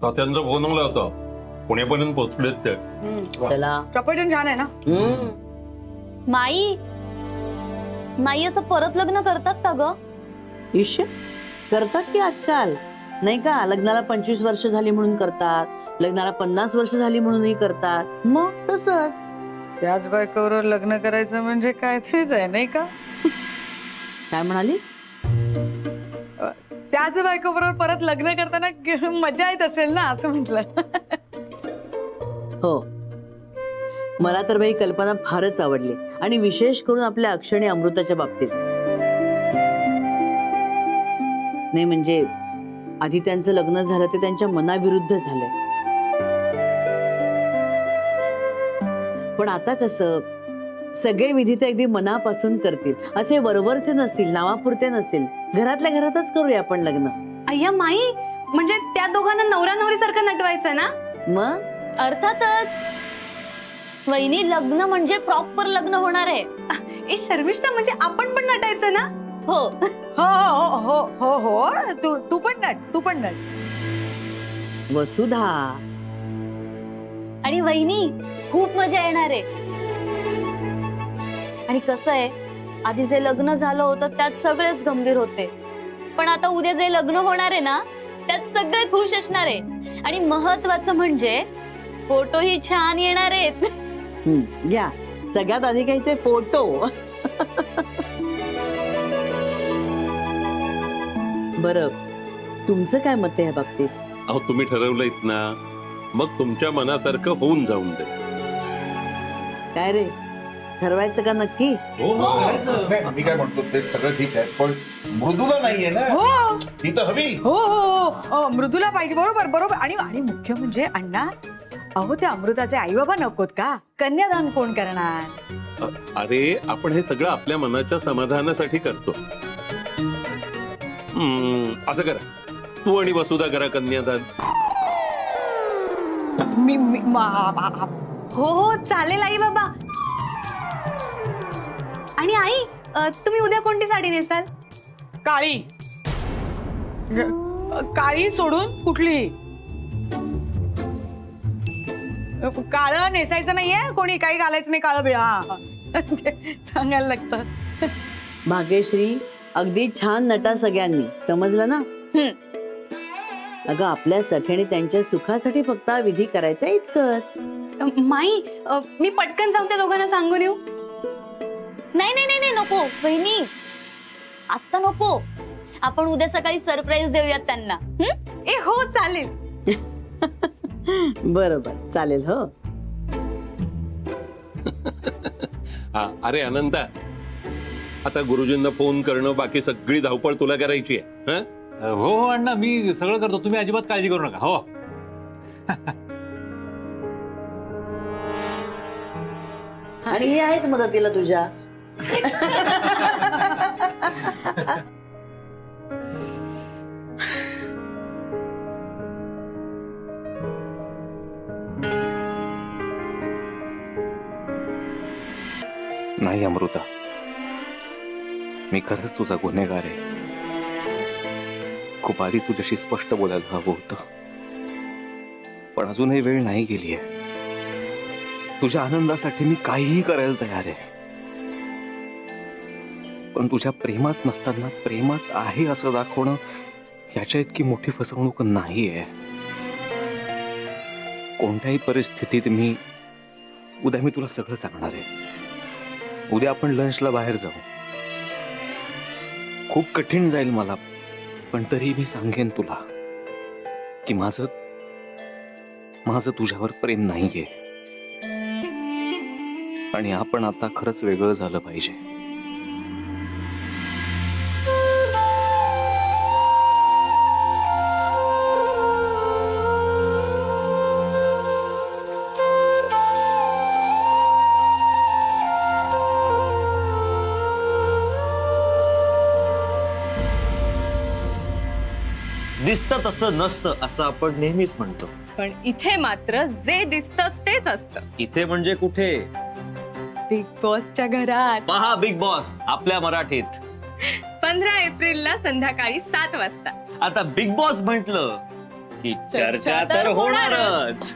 तात्यांचा phone आला होता, पुण्यापर्यंत पोहोचलेत ते. चला. सफरचंद छान आहे ना. माई माई असं परत लग्न करतात का ग? ईश करतात की आजकाल, नाही का? लग्नाला 25 वर्ष झाली म्हणून करतात, लग्नाला 50 वर्ष झाली म्हणूनही करतात. मग तसंच. त्याच बायकोवर लग्न करायचं म्हणजे काहीतरीच आहे, नाही का? काय म्हणालीस? त्याच बायकोबरोबर परत लग्न करताना मजा येत असेल ना, असं म्हटलं. हो, मला तर बाई कल्पना फारच आवडली, आणि विशेष करून आपल्या अक्षणी अमृताच्या बाबतीत. नाही म्हणजे आधी त्यांचं लग्न झालं ते त्यांच्या मनाविरुद्ध झालंय, पण आता कसं सगळे विधी तर अगदी मनापासून करतील, असे वरवरचे नसतील, नावापुरते नसतील. घरातल्या घरातच करूया आपण लग्न. अय्या माई, म्हणजे त्या दोघांना नवरा नवरी सारखं नटवायचं ना? मग अर्थातच. वहिनी, लग्न म्हणजे प्रॉपर लग्न होणार आहे. ए शर्मिष्ठा, म्हणजे आपण पण नटायचं ना? हो. हो हो हो हो हो, तू पण नट, तू पण नट. वसुधा. आणि वहिनी, खूप मजा येणार आहे. आणि कसं आहे, आधी जे लग्न झालं होतं त्यात सगळेच गंभीर होते, पण आता उद्या जे लग्न होणार आहे ना, त्यात सगळे खुश असणार आहे. आणि महत्वाचं म्हणजे फोटोही छान येणार आहेत. घ्या सगळ्यात आधी घ्यायचे फोटो. बरं, तुमचं काय मत आहे या बाबतीत? अहो, तुम्ही ठरवलंयत ना, मग तुमच्या मनासारखं होऊन जाऊन दे. काय रे, ठरवायचं का नक्की? नाही, मी काय म्हणतो ते सगळं ठीक आहे, पण मृदूला नाहीये ना. हो ती तर हवी. हो हो हो, मृदूला पाहिजे. बरोबर बरोबर. आणि आणि मुख्य म्हणजे अण्णा, अहो त्या अमृताचे आई बाबा नकोत का? कन्यादान कोण करणार? अरे, आपण हे सगळं आपल्या मनाच्या समाधानासाठी करतो. असं करा, तू आणि वसुधा करा कन्यादान. हो हो चालेल आई बाबा. आणि आई, तुम्ही उद्या कोणती साडी नेसाल? काळी. काळी सोडून कुठली? काळं नेसायचं नाहीये, कोणी काही घालायचं नाही काळं बिळ. हा, सांगायला लागतं. भाग्यश्री, अगदी छान नटा सगळ्यांनी, समजलं ना? अगं, आपल्या सखेने त्यांच्या सुखासाठी फक्त हा विधी करायचा, इतकंच. माई, मी पटकन जाऊन त्या दोघांना सांगून येऊ? नाही नाही नाही नाही, नको वहिनी, आता नको. आपण उद्या सकाळी सरप्राईज देऊयात त्यांना. ए हो चालेल. बरोबर, चालेल. हो. हा, अरे आनंदा, आता गुरुजींना फोन करणं, बाकी सगळी धावपळ तुला करायची आहे. हो हो अण्णा, मी सगळं करतो, तुम्ही अजिबात काळजी करू नका. हो. आणि ही आहेच मदतीला तुझ्या. नाही अमृता, मी खरंच तुझा गुन्हेगार आहे. खूप आधीच तुझ्याशी स्पष्ट बोलायला हवं होतं, पण अजूनही वेळ नाही गेली आहे. तुझ्या आनंदासाठी मी काहीही करायला तयार आहे, पण तुझ्या प्रेमात नसताना प्रेमात आहे असं दाखवणं याच्या इतकी मोठी फसवणूक नाही आहे. कोणत्याही परिस्थितीत उद्या मी तुला सगळं सांगणार आहे. उद्या आपण लंचला बाहेर जाऊ. खूप कठीण जाईल मला, पण तरी मी सांगेन तुला की माझं तुझ्यावर प्रेम नाहीये, आणि आपण आता खरंच वेगळं झालं पाहिजे. दिसतं तसं नसतं असं आपण नेहमीच म्हणतो, पण इथे मात्र जे दिसतं तेच असतं. इथे म्हणजे कुठे? बिग बॉसच्या घरात. पहा बिग बॉस आपल्या मराठीत 15 एप्रिलला संध्याकाळी 7 वाजता. आता बिग बॉस म्हटलं चर्चा तर होणारच.